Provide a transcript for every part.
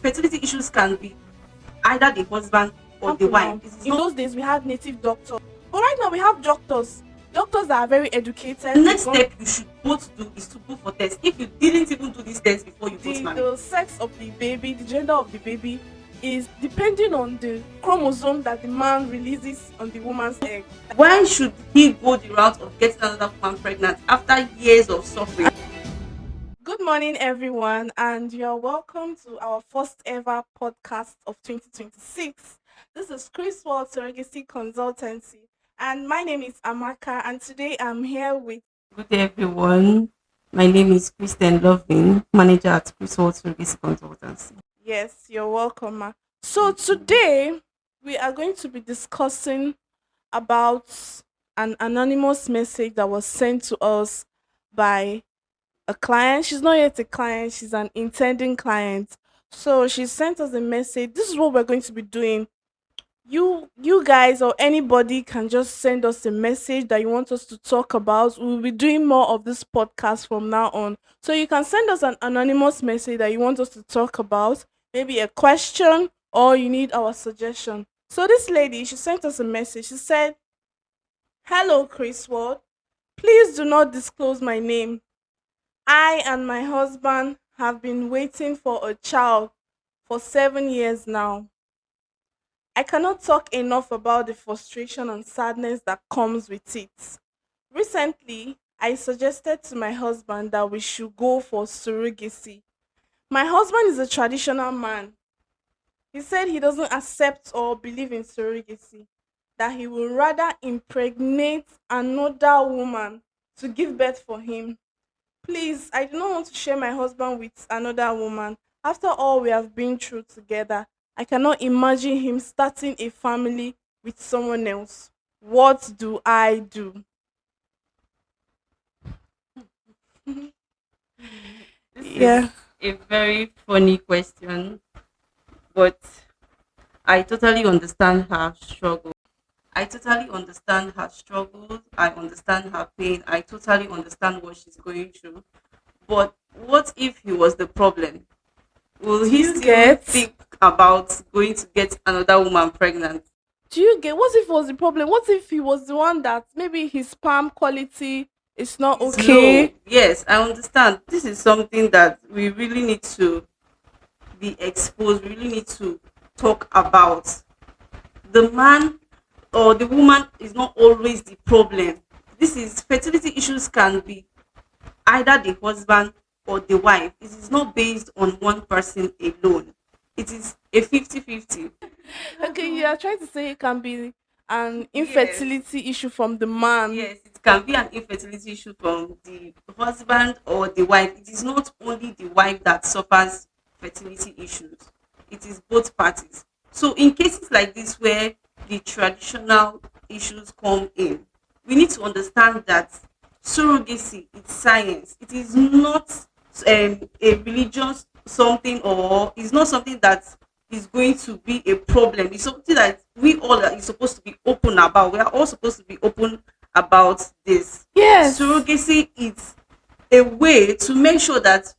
fertility issues can be either the husband or the Example wife. now, It is in not those days we had native doctors, but right now we have doctors. Doctors that are very the educated. They've next gone step you should both do is to go for test. If you didn't even do this test before you got married, the sex of the baby, the gender of the baby is depending on the chromosome that the man releases on the woman's egg. why should he go the route of getting another woman pregnant after years of suffering? Good morning, everyone, and you're welcome to our first ever podcast of 2026. This is Chris Wall Surrogacy Consultancy, and my name is Amaka, and today I'm here with. Good day, everyone. My name is Kristen Loving, manager at Chris Wall Surrogacy Consultancy. Yes, you're welcome, ma. So today we are going to be discussing about an anonymous message that was sent to us by a client. She's not yet a client, she's an intending client. So she sent us a message. This is what we're going to be doing. You guys or anybody can just send us a message that you want us to talk about. We'll be doing more of this podcast from now on. So you can send us an anonymous message that you want us to talk about, maybe a question or you need our suggestion. So this lady, she sent us a message. She said, "Hello, Chris Ward. Please do not disclose my name. I and my husband have been waiting for a child for 7 years now. I cannot talk enough about the frustration and sadness that comes with it. Recently, I suggested to my husband that we should go for surrogacy. My husband is a traditional man. He said he doesn't accept or believe in surrogacy, that he would rather impregnate another woman to give birth for him. Please, I do not want to share my husband with another woman. After all we have been through together, I cannot imagine him starting a family with someone else. What do I do?" This is Yeah. a very funny question, but I totally understand her struggle. I totally understand her struggles. I understand her pain. I totally understand what she's going through. But what if he was the problem? Will Do he you still get? think about going to get another woman pregnant? Do you get? What if it was the problem? What if he was the one that maybe his sperm quality is not It's low. okay? Yes, I understand. This is something that we really need to be exposed. We really need to talk about. The man or the woman is not always the problem. This is fertility issues can be either the husband or the wife. It is not based on one person alone. It is a 50-50. Okay, you are trying to say it can be an Yes. infertility issue from the man. Yes, it can be an infertility issue from the husband or the wife. It is not only the wife that suffers fertility issues, it is both parties. So, in cases like this, where the traditional issues come in, we need to understand that surrogacy is science. It is not a religious something, or it's not something that is going to be a problem. It's something that we all are supposed to be open about. We are all supposed to be open about this. Yes. Surrogacy is a way to make sure that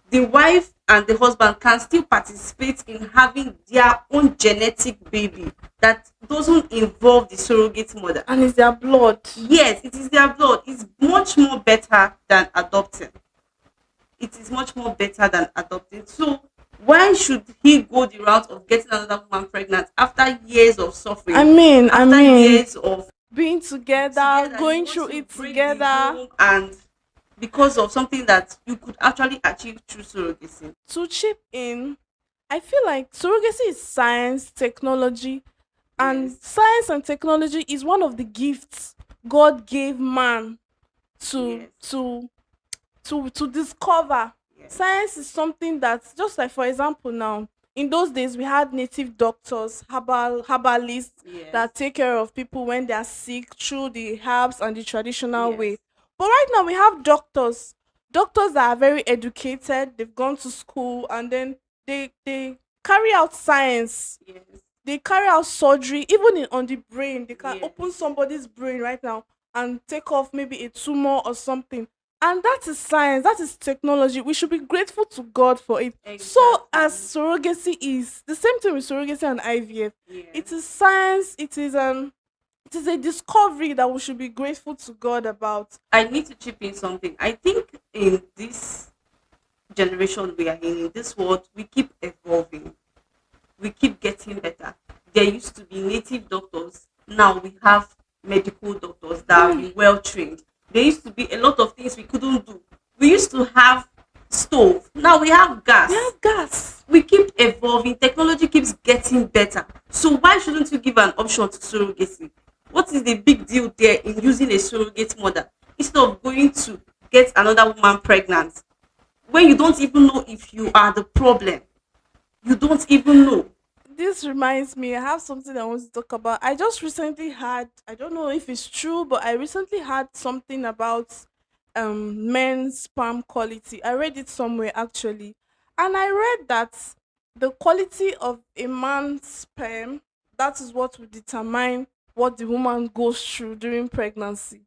the wife and the husband can still participate in having their own genetic baby that doesn't involve the surrogate mother. And it's their blood. Yes, it is their blood. It's much more better than adopting. It is much more better than adopting. So why should he go the route of getting another woman pregnant after years of suffering? I After mean, years of being together, together, you going want through to it break the together. home, and because of something that you could actually achieve through surrogacy. To chip in, I feel like surrogacy is science, technology, and Yes, science and technology is one of the gifts God gave man to yes, to to discover. yes, Science is something that, just like for example now, in those days we had native doctors, herbalists yes, that take care of people when they are sick through the herbs and the traditional way. yes, But right now we have doctors that are very educated, they've gone to school, and then they carry out science, yes, they carry out surgery even on the brain. They can yes, open somebody's brain right now and take off maybe a tumor or something. And that is science, that is technology. We should be grateful to God for it. So as Exactly. surrogacy is the same thing with surrogacy and IVF. Yeah. It is science, it is a discovery that we should be grateful to God about. I need to chip in something. I think in this generation we are in this world, we keep evolving. We keep getting better. There used to be native doctors. Now we have medical doctors that have Mm, been well trained. There used to be a lot of things we couldn't do. We used to have stove. Now we have we gas. have gas. We keep evolving. Technology keeps getting better. So why shouldn't you give an option to surrogacy? What is the big deal there in using a surrogate mother instead of going to get another woman pregnant when you don't even know if you are the problem? You don't even know. This reminds me, I have something I want to talk about. I just recently had, I don't know if it's true, but I recently had something about men's sperm quality. I read it somewhere actually. And I read that the quality of a man's sperm, that is what will determine what the woman goes through during pregnancy.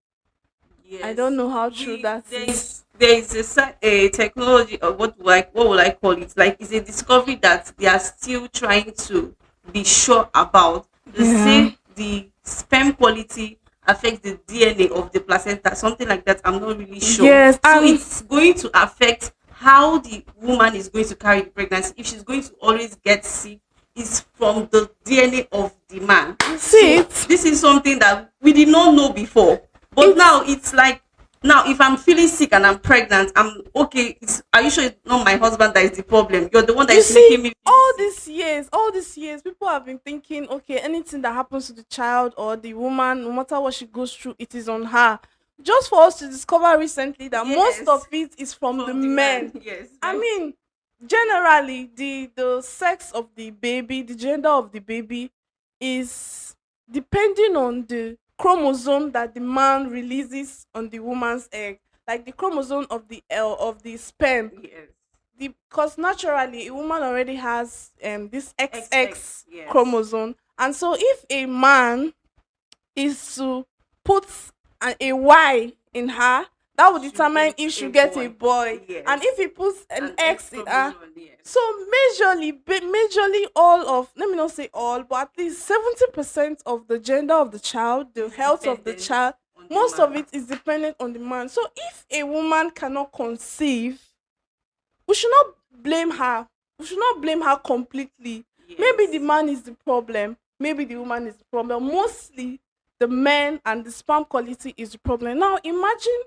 I don't Yes, know how true we that is. there is a technology, or what will I call it? Like it's a discovery that they are still trying to be sure about. They Yeah. say the sperm quality affects the DNA of the placenta, something like that. I'm not really sure. Yes, So and it's going to affect how the woman is going to carry the pregnancy. If she's going to always get sick, is from the DNA of the man. you see So it. this is something that we did not know before, but It's now it's like, now if I'm feeling sick and I'm pregnant, I'm okay. Are you sure it's not my husband that is the problem? You're the one that You is see, making me feel sick. all these years, people have been thinking, okay, anything that happens to the child or the woman, no matter what she goes through, it is on her. Just for us to discover recently that most of Yes, it is from the from the man. men. Yes, I very mean, generally, the sex of the baby, the gender of the baby, is depending on the chromosome that the man releases on the woman's egg, like the chromosome of the L of the sperm, yes. because naturally a woman already has this XX. XX Yes. chromosome, and so if a man is to put a Y in her, that will Should determine get if she a get a boy. boy, and if Yes. he puts an An X X in her. chromosome. Yes. So majorly all of, let me not say all, but at least 70% of the gender of the child, the Is health of the dependent child, on the most of man. it is dependent on the man. So if a woman cannot conceive, we should not blame her. We should not blame her completely. Maybe the Yes. man is the problem. Maybe the woman is the problem. Mostly the men and the sperm quality is the problem. Now imagine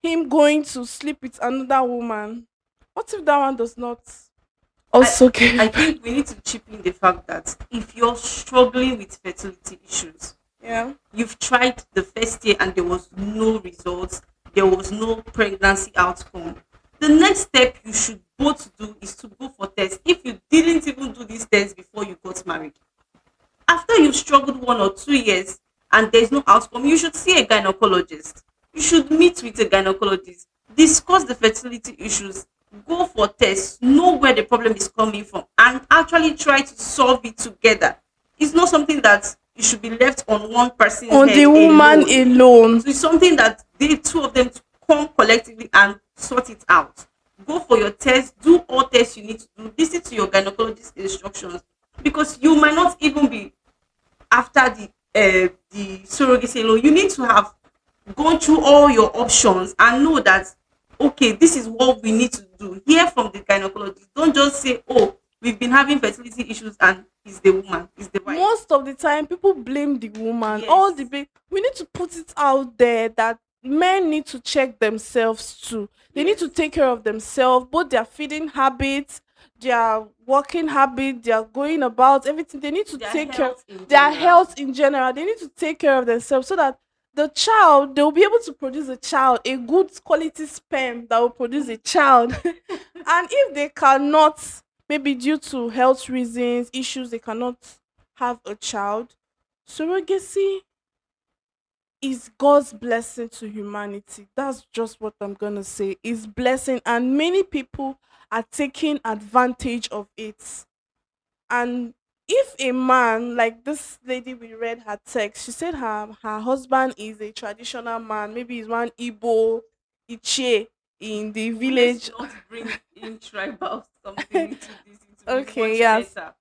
him going to sleep with another woman. What if that one does not I also I give birth? think we need to chip in the fact that if you're struggling with fertility issues, Yeah. you've tried the first year and there was no results, there was no pregnancy outcome, the next step you should both do is to go for tests. If you didn't even do these tests before you got married, after you've struggled 1 or 2 years and there's no outcome, you should see a gynecologist. You should meet with a gynecologist, discuss the fertility issues, go for tests, know where the problem is coming from, and actually try to solve it together. It's not something that it should be left on one person's On the head woman alone. alone. So it's something that the two of them to come collectively and sort it out. Go for your test, do all tests you need to do, listen to your gynecologist instructions, because you might not even be after the surrogacy alone. You need to have gone through all your options and know that, okay, this is what we need to do. Hear from the gynecologist. Don't just say, oh, we've been having fertility issues and it's the woman, it's the wife. Most of the time people blame the woman. All the Yes, big, we need to put it out there that men need to check themselves too. They need to yes. take care of themselves, both their feeding habits, their working habit, their going about everything. They need to Their take care health in their general. health in general. They need to take care of themselves so that the child, they'll be able to produce a child, a good quality sperm that will produce a child. And if they cannot, maybe due to health reasons, issues, they cannot have a child, surrogacy is God's blessing to humanity. That's just what I'm gonna say. It's blessing, and many people are taking advantage of it. And if a man, like this lady we read her text, she said her husband is a traditional man, maybe he's one Igbo, Ichie in the Let's village. not bring in tribal something into this. It will be Okay, much yes. better.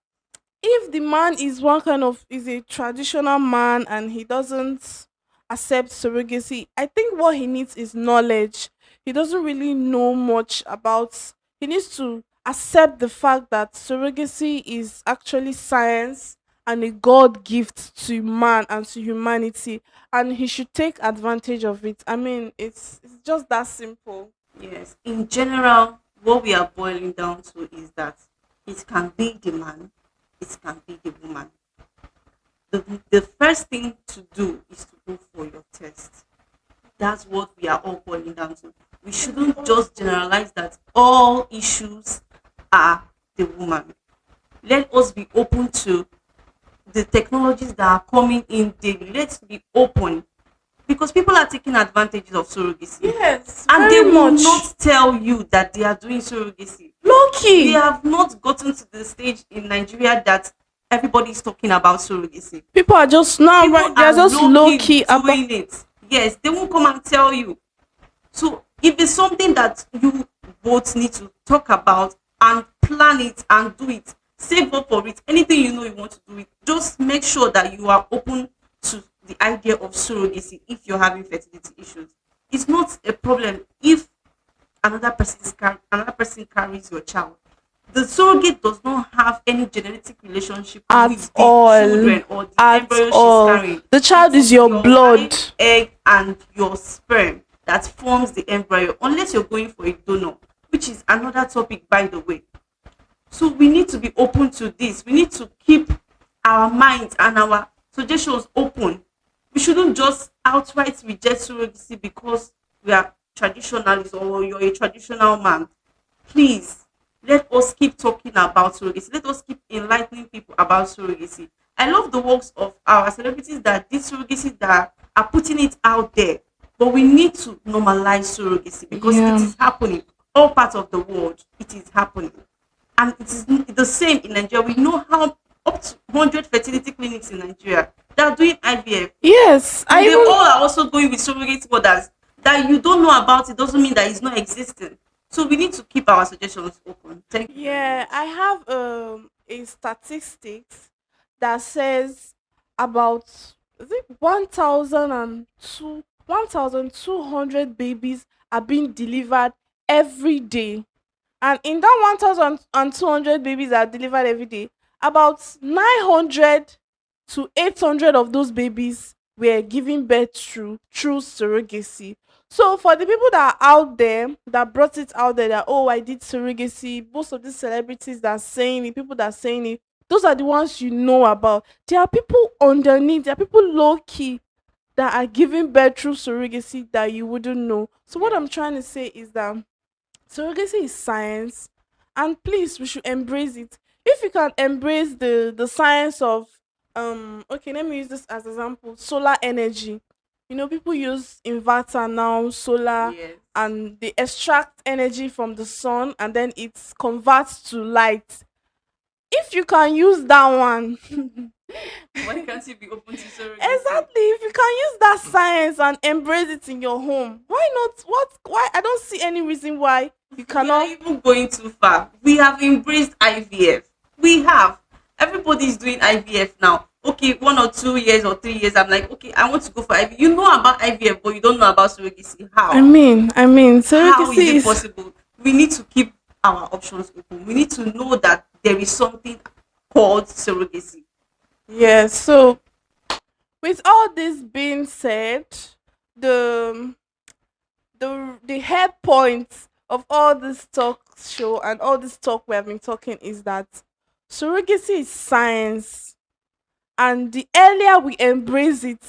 If the man is one kind of is a traditional man and he doesn't accept surrogacy, I think what he needs is knowledge. He doesn't really know much about. He needs to accept the fact that surrogacy is actually science and a god gift to man and to humanity, and he should take advantage of it. I mean, it's just that simple. Yes. In general, what we are boiling down to is that it can be the man, it can be the woman. The first thing to do is to go for your test. That's what we are all boiling down to. We shouldn't just generalize that all issues are the woman. Let us be open to the technologies that are coming in daily. Let's be open because people are taking advantage of surrogacy Yes, and they very will much. not tell you that they are doing surrogacy. Low We key. have not gotten to the stage in Nigeria that everybody is talking about surrogacy. People are just now People right. They are are just low low key key about. doing it. Yes, they won't come and tell you. So if it's something that you both need to talk about and plan it and do it, save up for it. Anything you know you want to do it, just make sure that you are open to the idea of surrogacy if you're having fertility issues. It's not a problem if another person carries your child. The surrogate does not have any genetic relationship At with the all. children or the At embryo she's all. carrying. The It child is is your your blood. wife's egg and your sperm that forms the embryo, unless you're going for a donor, which is another topic, by the way. So we need to be open to this. We need to keep our minds and our suggestions open. We shouldn't just outright reject surrogacy because we are traditionalists or you're a traditional man. Please, let us keep talking about surrogacy. Let us keep enlightening people about surrogacy. I love the works of our celebrities that did surrogacy, that are putting it out there. But we need to normalize surrogacy because it Yeah. is happening all parts of the world. It is happening, and it is the same in Nigeria. We know how up to 100 fertility clinics in Nigeria that are doing IVF, Yes. I and they even all are also going with surrogate mothers that you don't know about. It doesn't mean that it's not existing. So we need to keep our suggestions open. Thank you very yeah, much. I have a statistics that says about is it 1,200 babies are being delivered every day. And in that 1,200 babies that are delivered every day, about 900 to 800 of those babies were given birth through surrogacy. So for the people that are out there that brought it out there that, oh, I did surrogacy, most of these celebrities that are saying it, people that are saying it, those are the ones you know about. There are people underneath, there are people low key that are giving birth through surrogacy that you wouldn't know. So what Yes. I'm trying to say is that surrogacy is science, and please we should embrace it. If you can embrace the science of okay, let me use this as example, solar energy. You know, people use inverter now, solar, Yes. and they extract energy from the sun and then it converts to light. If you can use that one Why can't you be open to surrogacy? exactly, if you can use that science and embrace it in your home, why not? Why? I don't see any reason why you We are cannot. even going too far. We have embraced IVF. We have. Everybody is doing IVF now. Okay, 1 or 2 years or 3 years. I'm like, okay, I want to go for IVF. You know about IVF, but you don't know about surrogacy. How? I mean, How is surrogacy it is possible? We need to keep our options open. We need to know that there is something called surrogacy. yes. So, with all this being said, the the head point of all this talk show and all this talk we have been talking is that surrogacy is science, and the earlier we embrace it,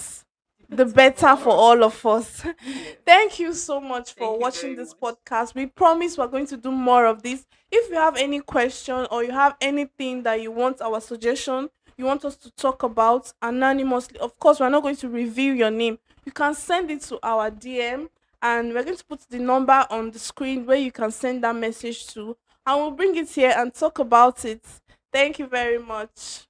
the Better better for for us. all of us. Yes. Thank you so much for Thank you watching very this much. podcast. We promise we're going to do more of this. If you have any question or you have anything that you want our suggestion, you want us to talk about anonymously, of course, we're not going to reveal your name. You can send it to our DM, and we're going to put the number on the screen where you can send that message to, and we'll bring it here and talk about it. Thank you very much.